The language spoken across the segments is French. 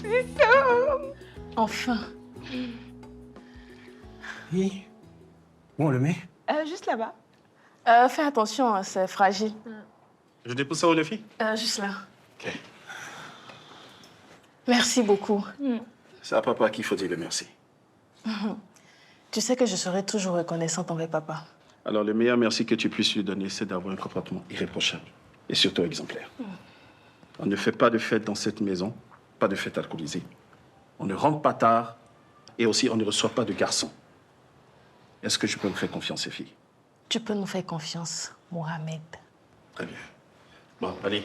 C'est ça. Enfin. Oui. Où on le met? Juste là-bas. Fais attention, hein, c'est fragile. Je dépose ça aux deux filles? Juste là. Ok. Merci beaucoup. C'est à papa qu'il faut dire le merci. Tu sais que je serai toujours reconnaissante envers papa. Alors, le meilleur merci que tu puisses lui donner, c'est d'avoir un comportement irréprochable et surtout exemplaire. On ne fait pas de fête dans cette maison, pas de fête alcoolisée. On ne rentre pas tard et aussi on ne reçoit pas de garçons. Est-ce que je peux me faire confiance, ces filles? Tu peux nous faire confiance, Mohamed. Très bien. Bon, allez,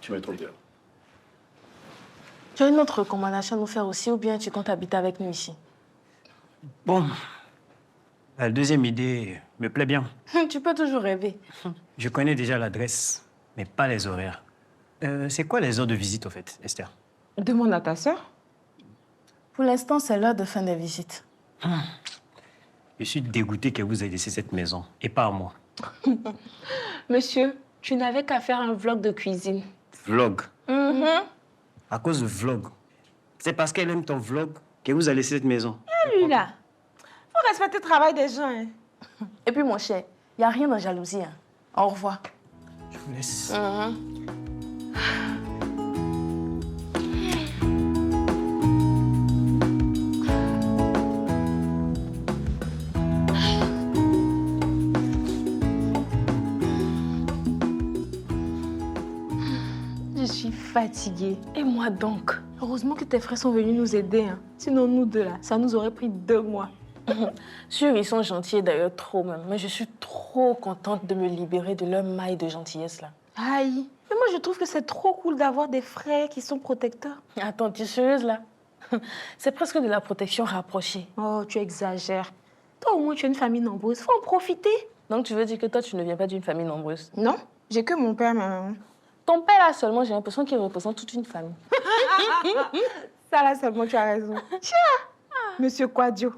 tu me trouves dehors. Tu as une autre recommandation à nous faire aussi ou bien tu comptes habiter avec nous ici? Bon. La deuxième idée me plaît bien. Tu peux toujours rêver. Je connais déjà l'adresse, mais pas les horaires. C'est quoi les heures de visite, au fait, Esther? Demande à ta sœur. Pour l'instant, c'est l'heure de fin des visites. Je suis dégoûté que vous ayez laissé cette maison, et pas à moi. Monsieur, tu n'avais qu'à faire un vlog de cuisine. Vlog? À cause de vlog. C'est parce qu'elle aime ton vlog que vous avez laissé cette maison. Lui, là. Faut respecter le travail des gens, hein. Et puis, mon cher, il n'y a rien de jalousie. Hein. Au revoir. Je vous laisse. Je suis fatiguée. Et moi donc? Heureusement que tes frères sont venus nous aider, hein. Sinon, nous deux, là, ça nous aurait pris 2 mois. Sûr, ils sont gentils et d'ailleurs trop même. Mais je suis trop contente de me libérer de leur maille de gentillesse là. Aïe. Mais moi, je trouve que c'est trop cool d'avoir des frères qui sont protecteurs. Attends, tu es sérieuse là? C'est presque de la protection rapprochée. Oh, tu exagères. Toi, au moins, tu as une famille nombreuse. Faut en profiter. Donc tu veux dire que toi, tu ne viens pas d'une famille nombreuse? Non, j'ai que mon père et ma maman. Ton père là seulement, j'ai l'impression qu'il représente toute une famille. Ça, là, seulement, tu as raison. Tiens, Monsieur Quadio.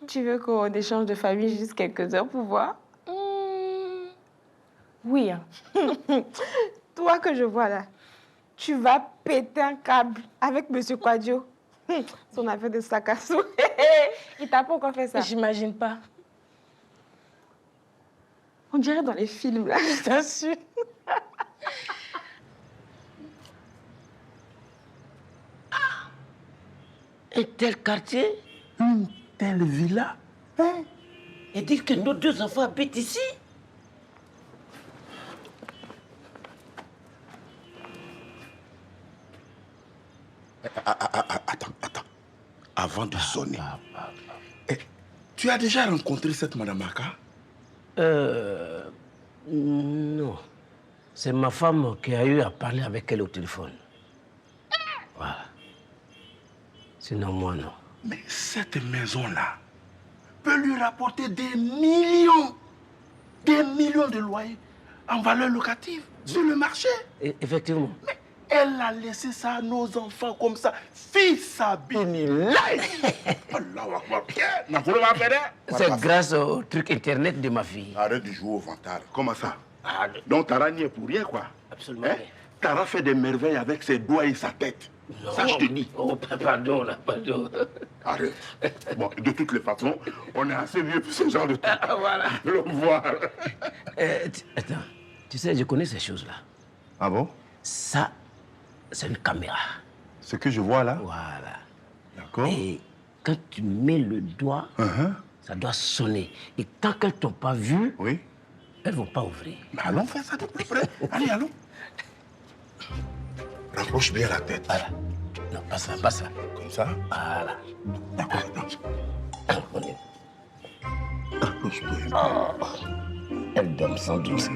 Tu veux qu'on échange de famille juste quelques heures pour voir? Oui, hein. Toi que je vois là, tu vas péter un câble avec Monsieur Quadio. Son affaire de sac à sous. Il t'a pas encore fait ça. J'imagine pas. On dirait dans les films, là, je t'assure. Un tel quartier, une telle villa, hein? Et dire que nos 2 enfants habitent ici? Attends. Avant de sonner, tu as déjà rencontré cette Madame Aka? Non. C'est ma femme qui a eu à parler avec elle au téléphone. Voilà. Sinon, moi, non. Mais cette maison-là peut lui rapporter des millions de loyers en valeur locative sur le marché. Effectivement. Mais elle a laissé ça à nos enfants comme ça. Fils à C'est grâce au truc Internet de ma fille. Arrête de jouer au vantard. Comment ça? Donc Tara n'y est pour rien, quoi. Absolument. Hein? Tara fait des merveilles avec ses doigts et sa tête. Non. Ça, je te dis. Oh, pardon, là, pardon. Arrête. Bon, de toutes les façons, on est assez vieux pour ce genre de truc. Voilà. Le voir. Attends, tu sais, je connais ces choses-là. Ah bon? Ça, c'est une caméra. Ce que je vois là? Voilà. D'accord. Et quand tu mets le doigt, ça doit sonner. Et tant qu'elles ne t'ont pas vu, Oui. elles ne vont pas ouvrir. Mais allons faire ça de plus près. Allez, allons. Rapproche bien la tête. Voilà. Non, pas ça, pas ça. Comme ça? Voilà. D'accord, attends. On est... Rapproche-toi. Elle donne sans doute.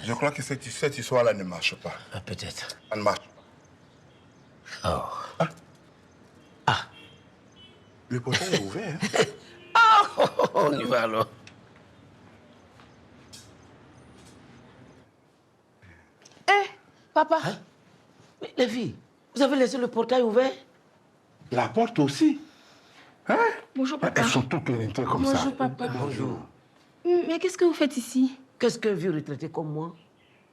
Je crois que cette histoire-là ne marche pas. Ah, peut-être. Elle ne marche pas. Oh. Le portail est ouvert. On y va alors. Papa, Mais les filles, vous avez laissé le portail ouvert? La porte aussi. Hein? Bonjour, papa. Elles sont toutes pénétrées comme ça. Bonjour, papa. Bonjour. Mais qu'est-ce que vous faites ici? Qu'est-ce qu'un vieux retraité comme moi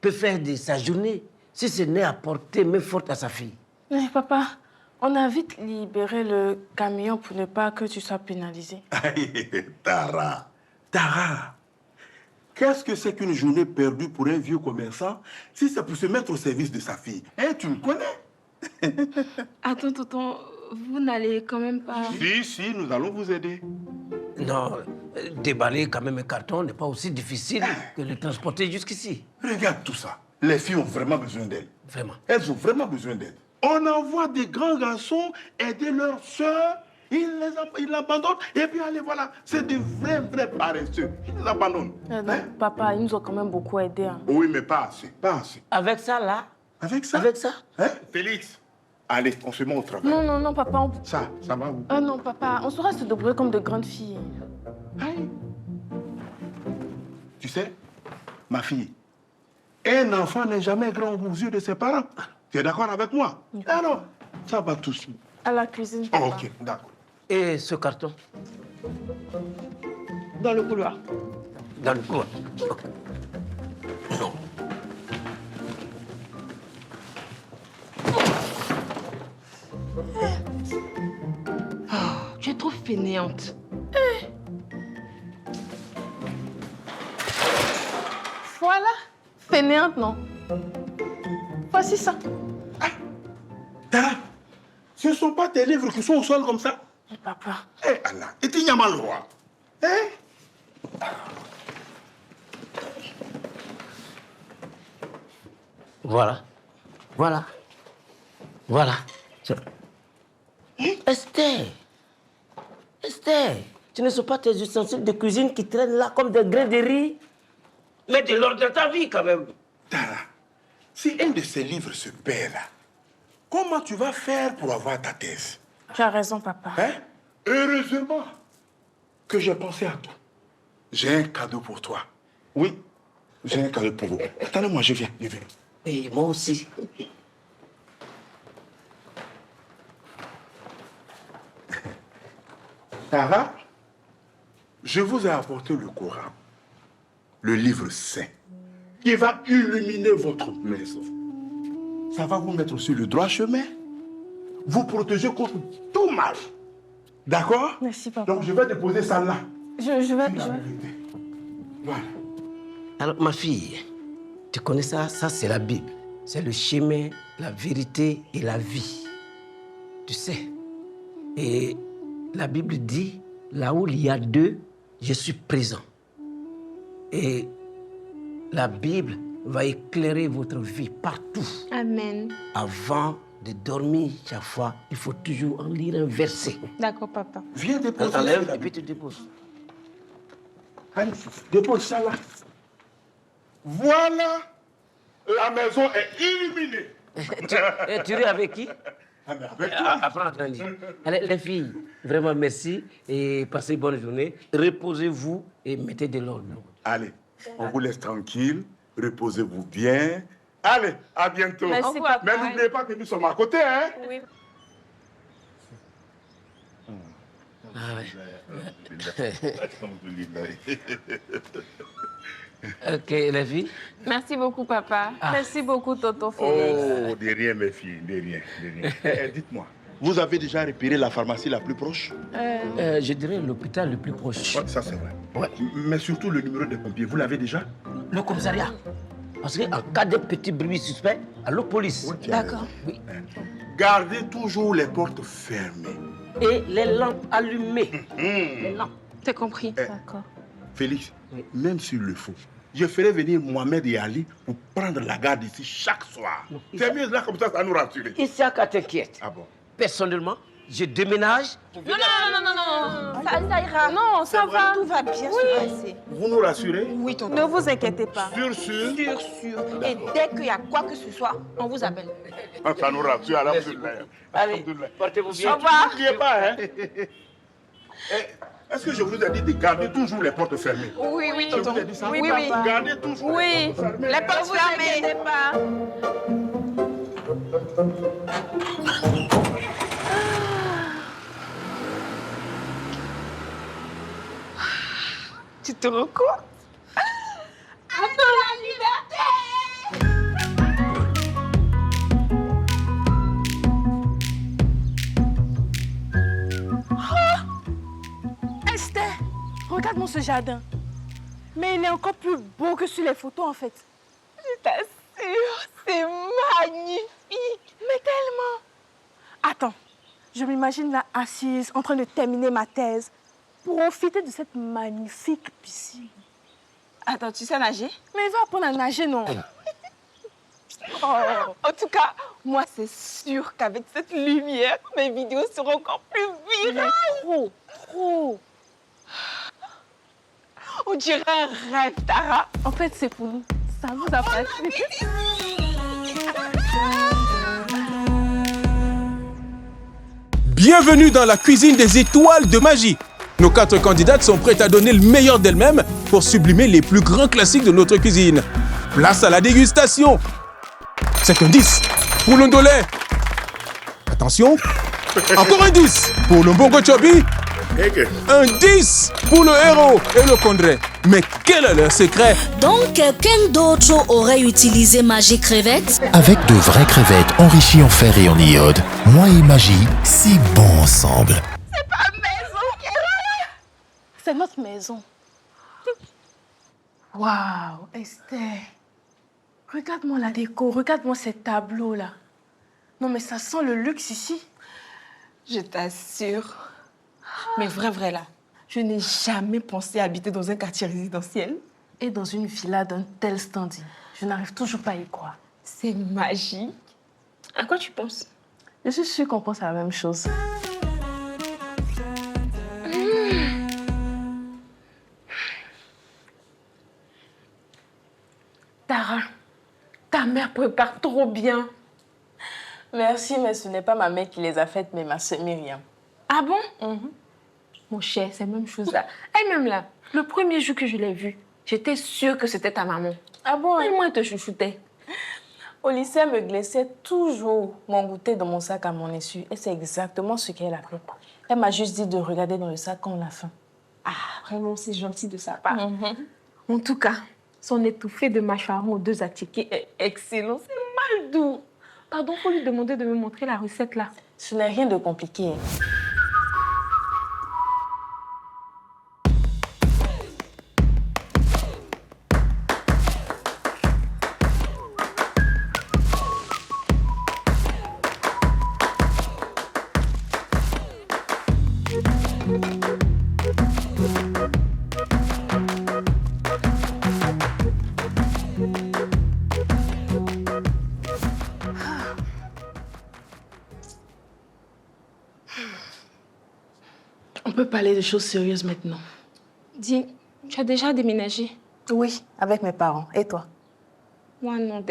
peut faire de sa journée si ce n'est apporter main forte à sa fille? Mais papa, on a vite libéré le camion pour ne pas que tu sois pénalisé. Tara, qu'est-ce que c'est qu'une journée perdue pour un vieux commerçant si c'est pour se mettre au service de sa fille? Hein, tu me connais? Attends, tonton, vous n'allez quand même pas... Si, nous allons vous aider. Non, déballer quand même un carton n'est pas aussi difficile que le transporter jusqu'ici. Regarde tout ça. Les filles ont vraiment besoin d'aide. Vraiment. Elles ont vraiment besoin d'aide. On envoie des grands garçons aider leurs sœurs, ils l'abandonnent, et puis allez, voilà, c'est des vrais paresseux. Ils l'abandonnent. Non, papa, ils nous ont quand même beaucoup aidés. Hein. Oui, mais pas assez, pas assez. Avec ça, là? Avec ça? Avec ça? Hein, Félix? Allez, on se met au travail. Non, papa, on... Ça va où? Ah non, papa, on saura se débrouiller comme de grandes filles. Aïe. Tu sais, ma fille, un enfant n'est jamais grand aux yeux de ses parents. Tu es d'accord avec moi? Alors, ça va tout suite. À la cuisine, Oh, papa. ok, d'accord. Et ce carton? Dans le couloir. Dans le couloir. Non. Tu es trop fainéante. Voilà. Fainéante, non. Voici ça. Tara, ce ne sont pas tes livres qui sont au sol comme ça? Et papa. Eh, Allah, et tu n'y as pas le droit. Hein? Voilà. Esther, ce ne sont pas tes ustensiles de cuisine qui traînent là comme des grains de riz. Mets de l'ordre dans ta vie quand même. Tara, si un de ces livres se perd là, comment tu vas faire pour avoir ta thèse? Tu as raison, papa. Hein? Heureusement que j'ai pensé à toi. J'ai un cadeau pour toi. Oui, j'ai un cadeau pour vous. Attendez-moi, je viens. Et moi aussi. Tara, je vous ai apporté le Coran, le livre saint, qui va illuminer votre maison. Ça va vous mettre sur le droit chemin, vous protéger contre tout mal. D'accord? Merci, papa. Donc je vais déposer ça là. Je vais... Voilà. Alors, ma fille, tu connais ça? Ça, c'est la Bible. C'est le chemin, la vérité et la vie. Tu sais. Et la Bible dit, là où il y a deux, je suis présent. Et la Bible va éclairer votre vie partout. Amen. Avant de dormir, chaque fois, il faut toujours en lire un verset. D'accord, papa. Viens déposer ça Enlève là. et puis tu déposes. Allez, dépose ça là. Voilà, la maison est illuminée. Tu ris avec qui? Ah, mais avec toi. Apprends à grandir. Allez, les filles, vraiment merci et passez une bonne journée. Reposez-vous et mettez de l'ordre. Allez, on vous laisse tranquille, reposez-vous bien. Allez, à bientôt. Merci, papa. Mais n'oubliez pas que nous sommes à côté, hein? Oui. Ah ouais. Ok, les filles. Merci beaucoup, papa. Merci beaucoup, Toto. Oh, de rien, mes filles, de rien, de rien. Dites-moi, vous avez déjà repéré la pharmacie la plus proche? Je dirais l'hôpital le plus proche. Ouais, ça, c'est vrai. Ouais. Mais surtout le numéro des pompiers, vous l'avez déjà? Le commissariat. Parce qu'en cas de petit bruit suspect, allô police. Oui, tu as raison. Oui. Gardez toujours les portes fermées. Et les lampes allumées. Les lampes. T'as compris. D'accord. Félix, Oui. même s'il le faut, je ferai venir Mohamed et Ali pour prendre la garde ici chaque soir. Non, C'est mieux là, comme ça nous rassure. Isiaka, t'inquiète. Ah bon? Personnellement, je déménage. Non. Ça ira. Non, ça va. Tout va bien se passer. Vous nous rassurez? Oui, tonton. Ne vous inquiétez pas. Sûr. Sûr. Et dès qu'il y a quoi que ce soit, on vous appelle. Ça nous rassure, alhamdoulilah. Allez, Alhamdoulilah. portez-vous bien. Au revoir. N'oubliez pas, hein? Est-ce que je vous ai dit de garder toujours les portes fermées? Oui, Je vous ai dit ça? Oui, papa. Gardez toujours Oui. les portes fermées. Les portes fermées. Ne vous inquiétez pas. Tu te rends compte? Attends la liberté! ce jardin. Mais il est encore plus beau que sur les photos en fait. Je t'assure, c'est magnifique. Mais tellement. Attends, je m'imagine là assise en train de terminer ma thèse. Profiter de cette magnifique piscine. Attends, tu sais nager? Mais il va apprendre à nager, non? En tout cas, moi, c'est sûr qu'avec cette lumière, mes vidéos seront encore plus virales. Trop. On dirait un rêve, Tara. En fait, c'est pour nous. Ça vous a pas Bienvenue dans la cuisine des étoiles de magie. Nos 4 candidates sont prêtes à donner le meilleur d'elles-mêmes pour sublimer les plus grands classiques de notre cuisine. Place à la dégustation. C'est un 10 pour l'ondolais. Attention. Encore un 10 pour le mbongo chobi. Un 10 pour le héros et le condré. Mais quel est leur secret? Donc, quelqu'un d'autre aurait utilisé Magie Crevette? Avec de vraies crevettes enrichies en fer et en iode, moi et Magie, si bon ensemble. C'est pas maison, Kéra. C'est notre maison. Waouh, Esther. Regarde-moi la déco, regarde-moi ces tableaux-là. Non, mais ça sent le luxe ici. Je t'assure. Mais vrai là, je n'ai jamais pensé habiter dans un quartier résidentiel. Et dans une villa d'un tel standing. Je n'arrive toujours pas à y croire. C'est magique. À quoi tu penses? Je suis sûre qu'on pense à la même chose. Tara, ta mère prépare trop bien. Merci, mais ce n'est pas ma mère qui les a faites, mais ma sœur Myriam. Ah bon? Mon cher, c'est la même chose là. Elle-même là, le premier jour que je l'ai vue, j'étais sûre que c'était ta maman. Ah bon? Tellement elle te chouchoutait. Au lycée, elle me glissait toujours mon goûter dans mon sac à mon essuie. Et c'est exactement ce qu'elle a fait. Elle m'a juste dit de regarder dans le sac quand on a faim. Ah, vraiment, c'est gentil de sa part. En tout cas, son étouffée de macharon aux 2 attiqués est excellent. C'est mal doux. Pardon, faut lui demander de me montrer la recette là. Ce n'est rien de compliqué. On peut parler de choses sérieuses maintenant. Dis, tu as déjà déménagé? Oui, avec mes parents. Et toi? Moi, non,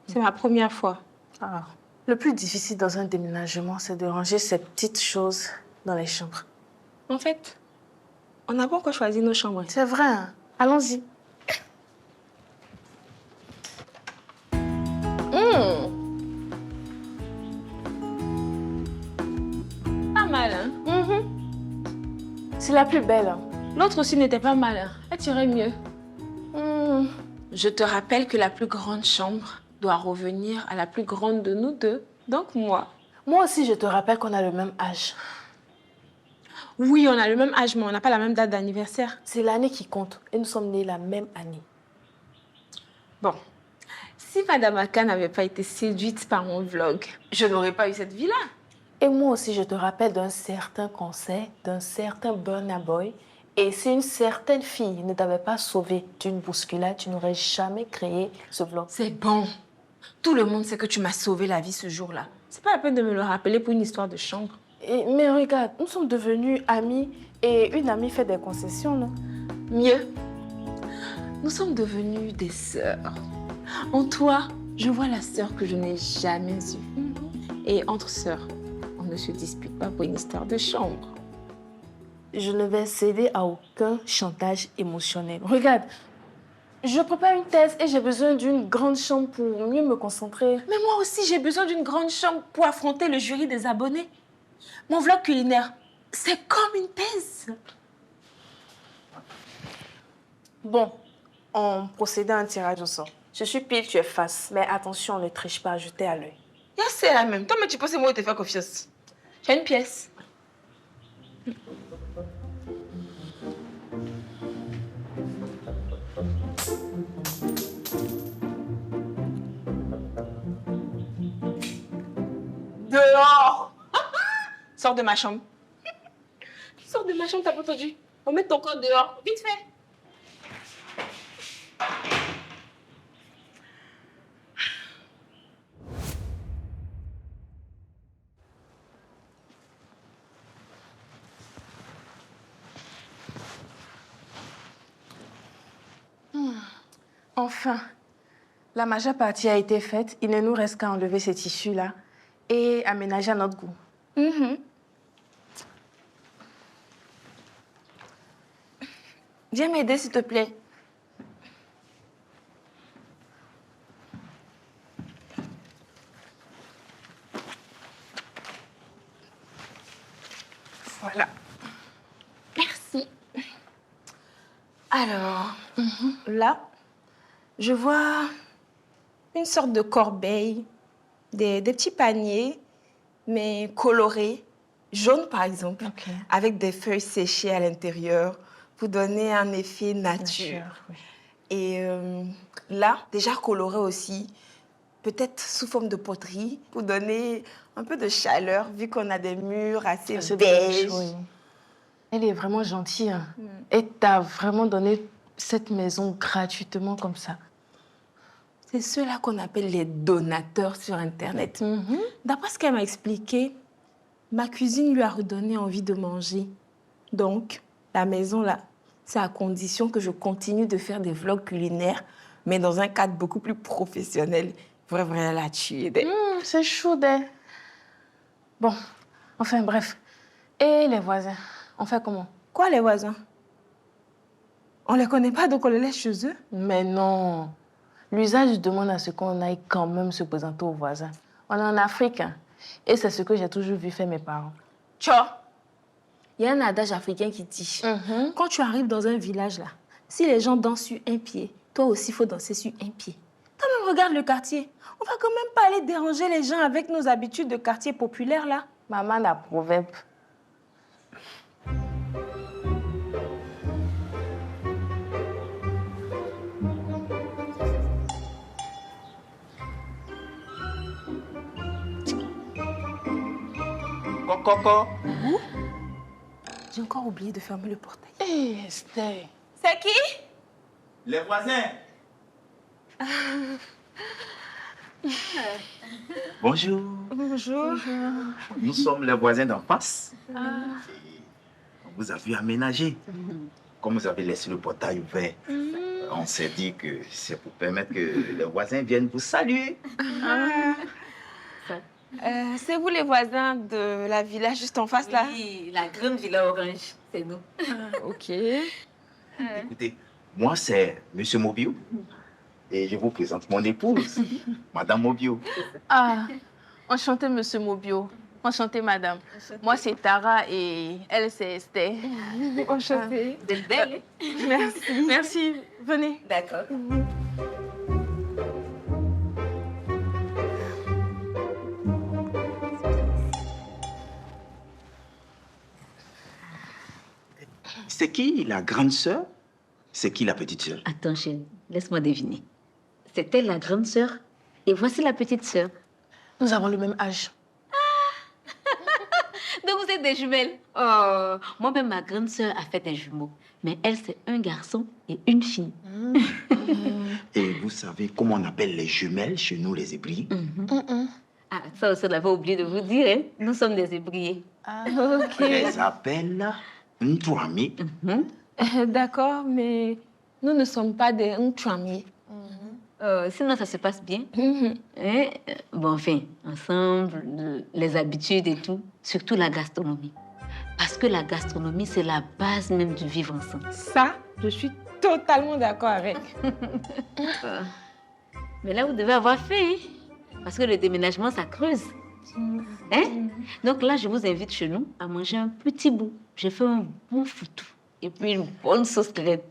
c'est ma première fois. Ah. Le plus difficile dans un déménagement, c'est de ranger ces petites choses dans les chambres. En fait, on n'a pas encore choisi nos chambres. C'est vrai, hein? Allons-y. Pas mal, hein? C'est la plus belle. Hein? L'autre aussi n'était pas mal. Hein? Elle tirait mieux. Je te rappelle que la plus grande chambre doit revenir à la plus grande de nous deux. Donc moi. Moi aussi, je te rappelle qu'on a le même âge. Oui, on a le même âge, mais on n'a pas la même date d'anniversaire. C'est l'année qui compte. Et nous sommes nés la même année. Bon. Si Madame Aka n'avait pas été séduite par mon vlog, je n'aurais pas eu cette vie-là. Et moi aussi, je te rappelle d'un certain concert, d'un certain Burna Boy. Et si une certaine fille ne t'avait pas sauvé d'une bousculade, tu n'aurais jamais créé ce vlog. C'est bon. Tout le monde sait que tu m'as sauvé la vie ce jour-là. C'est pas la peine de me le rappeler pour une histoire de chambre. Mais regarde, nous sommes devenus amis et une amie fait des concessions, non? Mieux. Nous sommes devenus des sœurs. En toi, je vois la sœur que je n'ai jamais eue. Et entre sœurs, on ne se dispute pas pour une histoire de chambre. Je ne vais céder à aucun chantage émotionnel. Regarde, je prépare une thèse et j'ai besoin d'une grande chambre pour mieux me concentrer. Mais moi aussi, j'ai besoin d'une grande chambre pour affronter le jury des abonnés. Mon vlog culinaire, c'est comme une thèse. Bon, on procède à un tirage au sort. Je suis pile, tu es face. Mais attention, ne triche pas, jeter à l'œil. C'est la même. Toi, mais tu penses que moi, je te fais confiance. J'ai une pièce. dehors. Sors de ma chambre. Sors de ma chambre, t'as pas entendu? On met ton corps dehors, vite fait. Enfin, la majeure partie a été faite. Il ne nous reste qu'à enlever ces tissus-là et aménager à notre goût. Viens m'aider, s'il te plaît. Voilà. Merci. Alors, là, je vois une sorte de corbeille, des petits paniers, mais colorés, jaunes par exemple, avec des feuilles séchées à l'intérieur pour donner un effet nature. Oui. Et là, déjà coloré aussi, peut-être sous forme de poterie, pour donner un peu de chaleur, vu qu'on a des murs assez beige. Oui. Elle est vraiment gentille. Hein. Et t'as vraiment donné cette maison gratuitement comme ça. C'est ceux-là qu'on appelle les donateurs sur Internet. D'après ce qu'elle m'a expliqué, ma cuisine lui a redonné envie de manger. Donc, la maison, là, c'est à condition que je continue de faire des vlogs culinaires, mais dans un cadre beaucoup plus professionnel. Vraiment la tuer. C'est chaud, d'elle. Bon, enfin, bref. Et les voisins, on fait comment? Quoi, les voisins? On les connaît pas, donc on les laisse chez eux? Mais non. L'usage demande à ce qu'on aille quand même se présenter aux voisins. On est en Afrique, hein, et c'est ce que j'ai toujours vu faire mes parents. Tcha! Il y a un adage africain qui dit, quand tu arrives dans un village, là, si les gens dansent sur un pied, toi aussi, il faut danser sur un pied. Quand même, regarde le quartier. On va quand même pas aller déranger les gens avec nos habitudes de quartier populaire, là. Maman n'a proverbe. Coco. J'ai encore oublié de fermer le portail. Hé, Esther. C'est qui? Les voisins. Bonjour. Bonjour. Nous sommes les voisins d'en face. On vous a vu aménager. Comme vous avez laissé le portail ouvert, on s'est dit que c'est pour permettre que les voisins viennent vous saluer. C'est vous les voisins de la villa juste en face, là? Oui, la grande villa orange, c'est nous. Ok. Écoutez, moi c'est Monsieur Mobio et je vous présente mon épouse, Madame Mobio. Ah, enchanté, Monsieur Mobio. Enchantée, madame. Moi, c'est Tara et elle, c'est Esther. Enchantée. Vous êtes belle. Merci. Merci. Venez. D'accord. C'est qui la grande sœur? C'est qui la petite sœur? Attends, chérie, laisse-moi deviner. C'est elle la grande sœur et voici la petite sœur. Nous avons le même âge. Donc vous êtes des jumelles. Oh, moi-même, ma grande sœur a fait des jumeaux. Mais elle, c'est un garçon et une fille. Et vous savez comment on appelle les jumelles chez nous, les ébriers? Ah, ça aussi, on avait oublié de vous dire. Hein? Nous sommes des ébriers. Ah, On les appelle Ntouami. D'accord, mais nous ne sommes pas des Ntouami. Sinon, ça se passe bien. Hein? Bon, enfin, ensemble, les habitudes et tout. Surtout la gastronomie. Parce que la gastronomie, c'est la base même du vivre ensemble. Ça, je suis totalement d'accord avec. Mais là, vous devez avoir faim. Hein? Parce que le déménagement, ça creuse. Hein? Donc là, je vous invite chez nous à manger un petit bout. J'ai fait un bon foutou. Et puis une bonne sauce crème.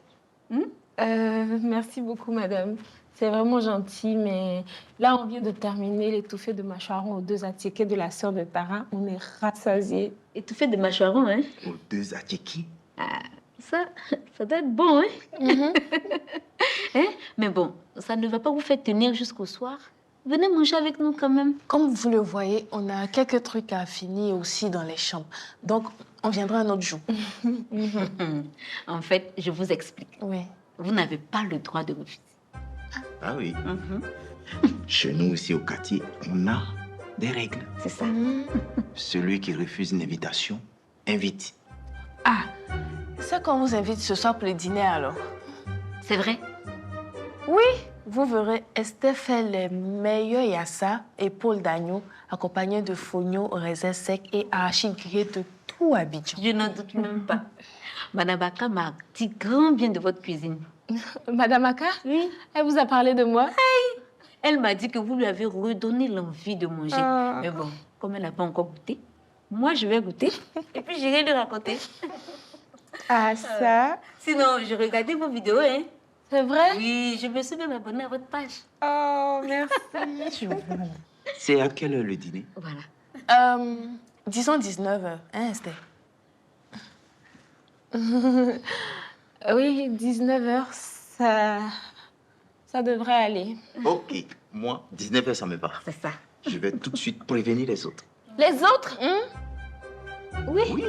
Merci beaucoup, madame. C'est vraiment gentil, mais là, on vient de terminer l'étouffée de mâchoiron aux 2 attiékés de la sœur de Tara. On est rassasiés. Étouffée de mâchoiron, hein? Aux 2 attiékés. Ah, ça doit être bon, hein? Hein? Mais bon, ça ne va pas vous faire tenir jusqu'au soir. Venez manger avec nous quand même. Comme vous le voyez, on a quelques trucs à finir aussi dans les chambres. Donc, on viendra un autre jour. En fait, je vous explique. Oui. Vous n'avez pas le droit de refuser. Ah oui. Chez nous, ici au quartier, on a des règles. C'est ça. Celui qui refuse une invitation, invite. Ah, c'est qu'on vous invite ce soir pour le dîner alors. C'est vrai? Oui, vous verrez, Esther fait les meilleurs yassa et Paul d'agneau, accompagné de fognon, raisins secs et arachide grillé de tout Abidjan. Je n'en doute même pas. Madame Aka m'a dit grand bien de votre cuisine. Madame Aka? Oui. Elle vous a parlé de moi? Elle m'a dit que vous lui avez redonné l'envie de manger. Ah. Mais bon, comme elle n'a pas encore goûté, moi je vais goûter et puis j'irai lui raconter. Ah, ça? Sinon, je regardais vos vidéos, hein. C'est vrai? Oui, je me suis même abonnée à votre page. Oh, merci. C'est à quelle heure le dîner? Voilà. Disons 19h, hein, Esther? Oui, 19h, ça devrait aller. Ok, moi, 19h, ça me va. C'est ça. Je vais tout de suite prévenir les autres. Les autres? Oui. Oui.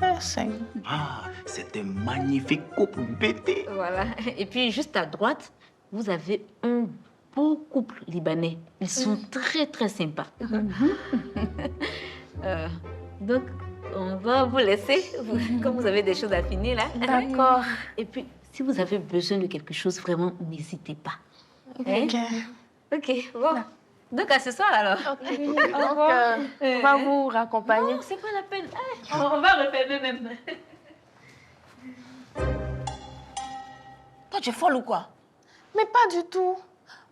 Merci. Ah, c'est un magnifique couple bêté. Voilà. Et puis, juste à droite, vous avez un beau couple libanais. Ils sont très, très sympas. Donc, on va vous laisser, comme vous avez des choses à finir là. D'accord. Et puis, si vous avez besoin de quelque chose, vraiment, n'hésitez pas. Ok. Ok, bon. Donc, à ce soir alors. Ok. On va vous raccompagner. Non, c'est pas la peine. On va refermer même. Toi, tu es folle ou quoi? Mais pas du tout.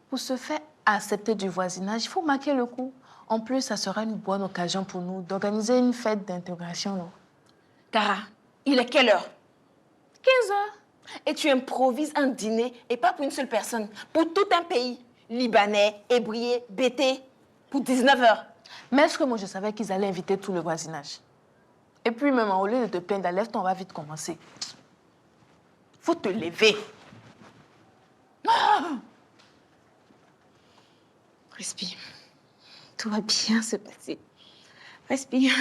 Pour se faire accepter du voisinage, il faut marquer le coup. En plus, ça sera une bonne occasion pour nous d'organiser une fête d'intégration. Non? Cara, il est quelle heure? 15 heures. Et tu improvises un dîner, et pas pour une seule personne, pour tout un pays. Libanais, ébrié, bété, pour 19h. Mais est-ce que moi, je savais qu'ils allaient inviter tout le voisinage? Et puis, même au lieu de te plaindre, lève-toi, on va vite commencer. Faut te lever. Respire. Tout va bien se passer. Respire.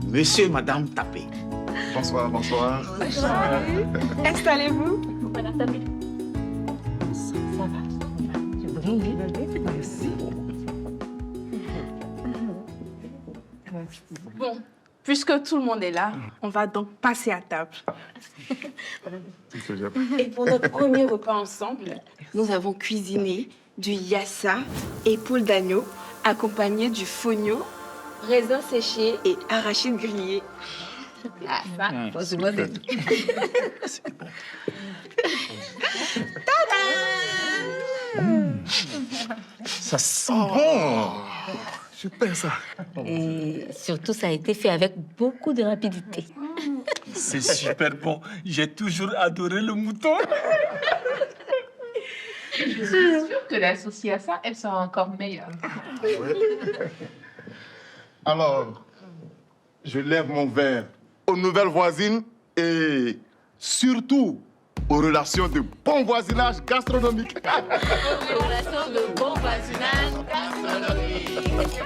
Monsieur et Madame Tapé. Bonsoir, bonsoir. Installez-vous. Voilà, Tapé. Ça va. Je brille. Merci. Bon, puisque tout le monde est là, on va donc passer à table. Et pour notre premier repas ensemble, nous avons cuisiné du yassa et poule d'agneau, accompagné du fognon, raisins séchés et arachides grillés. Ah, ça, Pose-moi des doutes. Ça sent bon. Super ça. Et surtout, ça a été fait avec beaucoup de rapidité. C'est super bon. J'ai toujours adoré le mouton. Je suis sûre que l'associée à ça, elle sera encore meilleure. Alors, je lève mon verre aux nouvelles voisines et surtout aux relations de bon voisinage gastronomique. Aux relations de bon voisinage gastronomique.